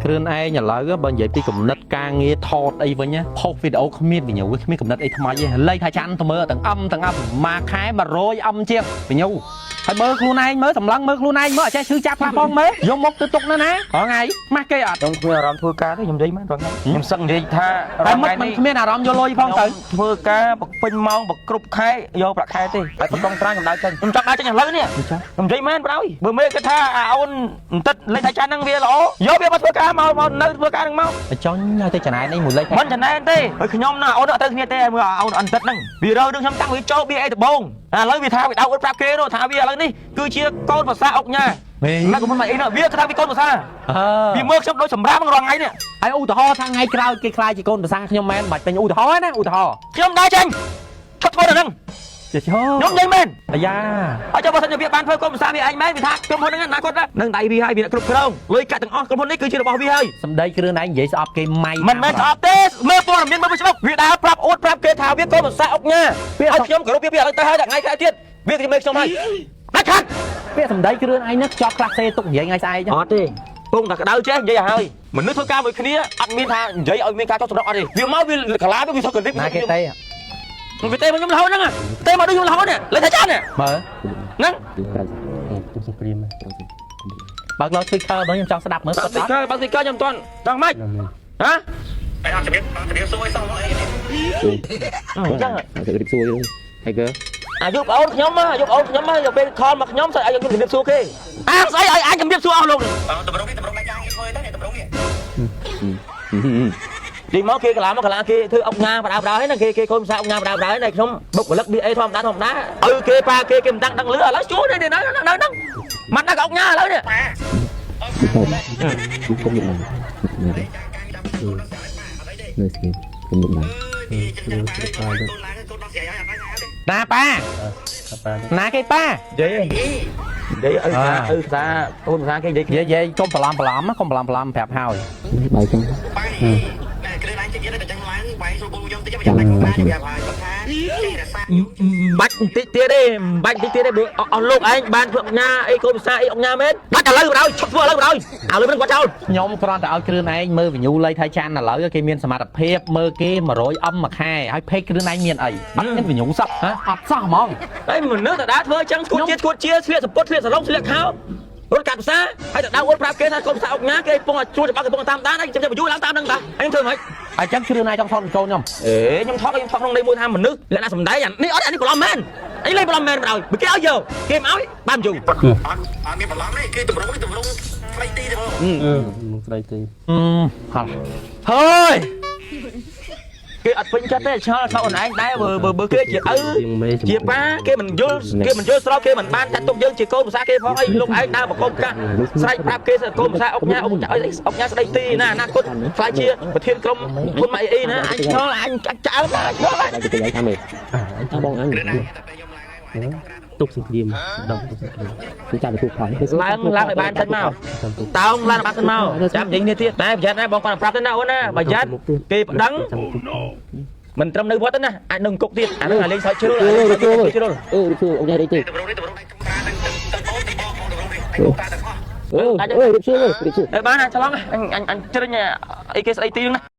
គ្រឿនឯងឥឡូវបើនិយាយពីកំណត់ការងារថតអីវិញផុសវីដេអូគ្មានវិញ្ញាគ្មានកំណត់អីថ្មីទេលេខថាចាំទៅមើលទាំងអឹមមួយខែ100អឹមជាងវិញ្ញាហើយមើលខ្លួនឯងមើលសម្លឹងមើលខ្លួនឯងមើលអត់ចេះឈឺចាប់ខ្លះផងមើលយកមកទៅទុកណាណារងថ្ងៃម៉ាស់គេអត់ខ្ញុំគ្មានអារម្មណ៍ធ្វើការទេខ្ញុំនិយាយមែនរងថ្ងៃខ្ញុំសឹកនិយាយថាតែមិនគ្មានអារម្មណ៍យកលុយផងទៅធ្វើការពេញម៉ោងគ្រប់ខែយកប្រាក់ខែទេហើយកំដងត្រាញខ្ញុំដើរចេញខ្ញុំចង់ដើរចេញឥឡូវនេះខ្ញុំនិយាយមែនប្រហើយបើមេគេថាអូនបន្តិចលេខថាចាន់ហ្នឹងវាល្អយកវាមកធ្វើការមកនៅធ្វើការហ្នឹងមកចង់ឲ្យទៅចំណែននេះមួយលេខមិនចំណែនទេហើយខ្ញុំណាអូនអត់ទៅគ្នាទេមើលអូនអន្តិតហ្នឹងវារើនឹងខ្ញុំតាំងវាចូលវាអីដំបងឥឡូវវាថាវាដៅអូនប្រាប់គេនោះថាវាឥឡូវនេះគឺជាកូនភាសាអុកញ៉ាមិនក៏មិនអីនោះវាថាវាកូនភាសាវាមើលខ្ញុំដូចសម្រាប់រងថ្ងៃនេះហើយឧទាហរណ៍ថាថ្ងៃក្រោយគេខ្លាចជាកូនភាសាខ្ញុំមែនបាច់ពេញឧទាហរណ៍ណាឧទាហរណ៍ខ្ញុំដើរចេញឈប់ធ្វើដល់ហ្នឹងខ្ញុំនិយាយមែនអាយ៉ាអញ្ចឹងបើសិនជាវាបានធ្វើកូនភាសាវាឯងមែនវាថាក្រុមហ៊ុនហ្នឹងណាគាត់នឹងដៃវាហើយវាគ្រប់គ្រងលុយកាក់ទាំងអស់ក្រុមហ៊ុននេះគឺជារបស់វាហើយសម្ដីគ្រឿងឯងនិយាយស្អប់គេម៉ៃមិនមែនស្អប់ទេមើលព័ត៌មានមើលច្បាស់វាដើរប្រាប់អូនប្រាប់គេថាវាកូនភាសាអុកញ៉ាឲ្យខ្ញុំគោរពវាឥឡូវទៅហើយថ្ងៃក្រោយទៀតវាគេមើលខ្ញុំហើយដាច់ខាត់ពាក្យសម្ដីគ្រឿងឯងនេះខ្ចប់ខ្លះទេទុកនិយាយថ្ងៃស្អែកអត់ទេពងតែក្តៅចេះនិយាយឲ្យមនុស្សធ្វើការមួយគ្នាអត់មានថានិយាយឲ្យមានការចុះសម្រុកអត់ទេវាមកវាកាឡាវាធ្វើកលិបណាគេទេវាទេមកខ្ញុំរហូតហ្នឹងទេមកដូចខ្ញុំរហូតនេះលេខថាចាន់នេះមើលហ្នឹងទុំសង្គ្រាមបើកឡូ speaker បងខ្ញុំចង់ស្ដាប់មើលបើក speaker ខ្ញុំមិនទាន់ចង់ម៉េចហ៎តែអត់ជំរាបសួរឲ្យសោះអីអញ្ចឹងជំរាបសួរហើយកើអាយុបងអូនខ្ញុំយកពេលខលមកខ្ញុំស្អីឲ្យខ្ញុំជំរាបសួរគេស្អីឲ្យអាចជំរាបសួរអស់លោកតម្រុំមិនយ៉ាងធ្វើទេតម្រុំនេះទីមកគេកាឡាគេធ្វើអុកញ៉ាបដាហើយណាគេកូនភាសាអុកញ៉ាបដាហើយណាខ្ញុំបុកបលឹក BA ធម្មតាឲ្យគេប៉ាគេមិនដឹងលឺឥឡូវជួនេះនៅហ្នឹងមិនដឹងអុកញ៉ាឥឡូវនេះនៅស្គីខ្ញុំមិនដឹងណាប៉ាណាគេប៉ានិយាយឲ្យភាសាកូនភាសាគេនិយាយកុំបន្លំប្រាប់ហើយបើចឹងបាច់បន្តិចទៀតទេបើអស់លោកឯងបានធ្វើអុកញ៉ាអីកូនភាសាអីអុកញ៉ាមែនបាច់ឥឡូវបណ្ដោយឈប់ធ្វើឥឡូវបណ្ដោយឥឡូវមិនគាត់ចោលខ្ញុំគ្រាន់តែឲ្យគ្រឿងឯងមើលវិញ្ញូលេខថៃចាន់ឥឡូវគេមានសមត្ថភាពមើលគេ100អឹមមួយខែហើយពេកគ្រឿងឯងមានអីបាត់មានវិញ្ញូសោះអត់សោះហ្មងហើយមនុស្សតើធ្វើអញ្ចឹងគួតជាស្លៀកសពុតស្លៀកសឡុងស្លៀកខោរត់កាត់ភាសាហើយទៅដៅអូនប្រាប់គេថាកូនភាសាអុកញ៉ាគេពងឲ្យជួយច្បាប់គេពងតាមដានហើយចាំយូរឡើងតាមនឹងតាអញធ្វើមិនអញ្ចឹងគ្រឿងឯងចង់ថតកូនខ្ញុំខ្ញុំថតក្នុងន័យមួយថាមនុស្សលក្ខណៈសម្ដែងនេះអត់នេះប្រឡំមែនអីលេងប្រឡំមែនបណ្ដោយបើគេឲ្យយកគេមិនឲ្យបានយូរអត់មានប្រឡំទេគឺតម្រងស្ដីទីទេស្ដីទីហត់ហើយគេអត់ពេញចិត្តទេឆ្ងល់ថាអូនឯងដែរបើគេជាឪជាប៉ាគេមិនយល់ស្របគេមិនបានចាត់ទុកយើងជាកូនភាសាគេផងអីលោកឯងដើរបកបកាស់ស្រែកប្រាប់គេកូនភាសាអុកញ៉ាស្ដីទីណាអនាគតខ្លាចជាប្រធានក្រុមហ៊ុនអីណាអញឆ្ងល់អញចោលឆ្ងល់គេនិយាយថាមេអញបងអញទុកសង្គ្រាមដល់ទុកសង្គ្រាមគឺចាំទៅផងឡើងឲ្យបានតិចមកតោងឡើងបានតិចមកចាំនិយាយនេះទៀតតែប្រយ័ត្នណាបងគាត់ប្រាប់ទៅណាអូនណាប្រយ័ត្នគេប្តឹងមិនត្រឹមនៅវត្តទេណាអាចនឹងគុកទៀតអានឹងលេងសើចជ្រុលអុកញ៉ានេះទេបានឆ្លងអញជ្រិញអីគេស្ដីទីហ្នឹងណា